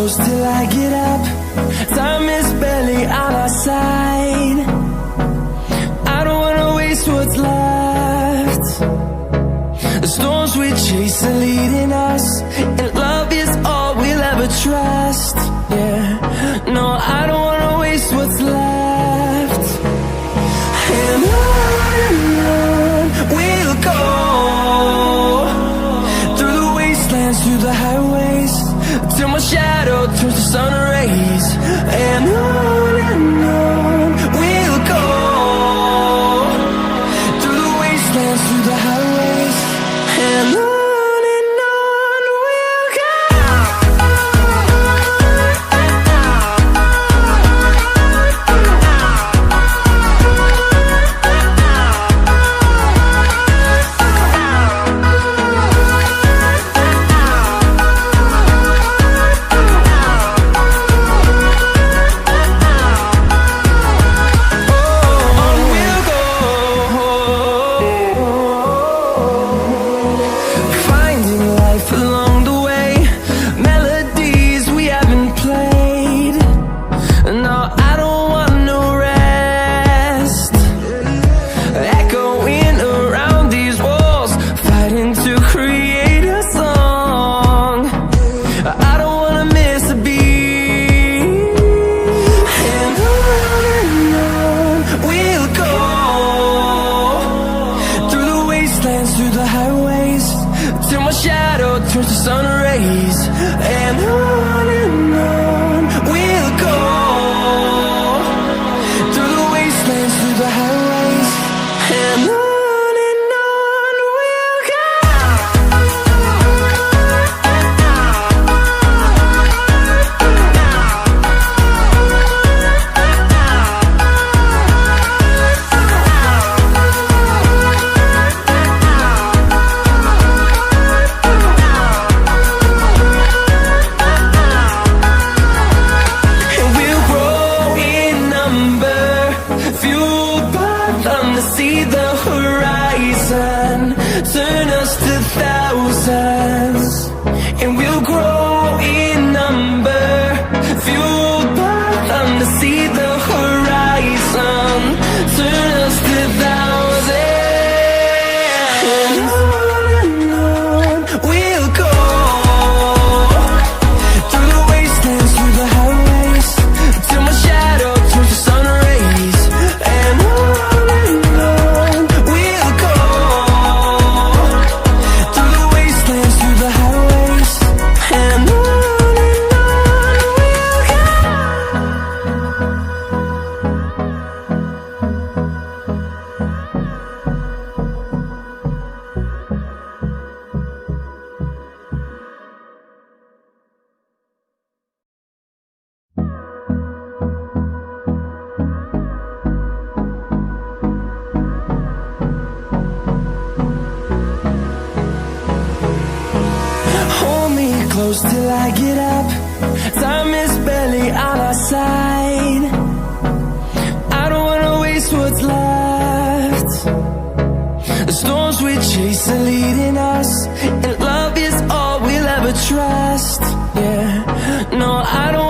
close till I get up. Time is barely on our side. I don't wanna waste what's left. The storms we chase are leading us, and love is all we'll ever trust. Yeah, no, I don't wanna waste what's left. And on we'll go, through the wastelands, through the highways, till my shadow turns to sun rays. And on we'll go, through the wastelands, through the highways, and on we'll go. Through the highways, till my shadow turns to sun rays. And on we'll go, through the wastelands, through the highways, and on we'll go. See the horizon, turn us to thousands, and we'll grow in number, fueled by them to see the horizon, turn us to thousands. And on we'll go, through the wastelands, through the highways, till my shadow turns to sun rays. And close till I get up. Time is barely on our side. I don't wanna waste what's left. The storms we chase are leading us, and love is all we'll ever trust. Yeah, no, I don't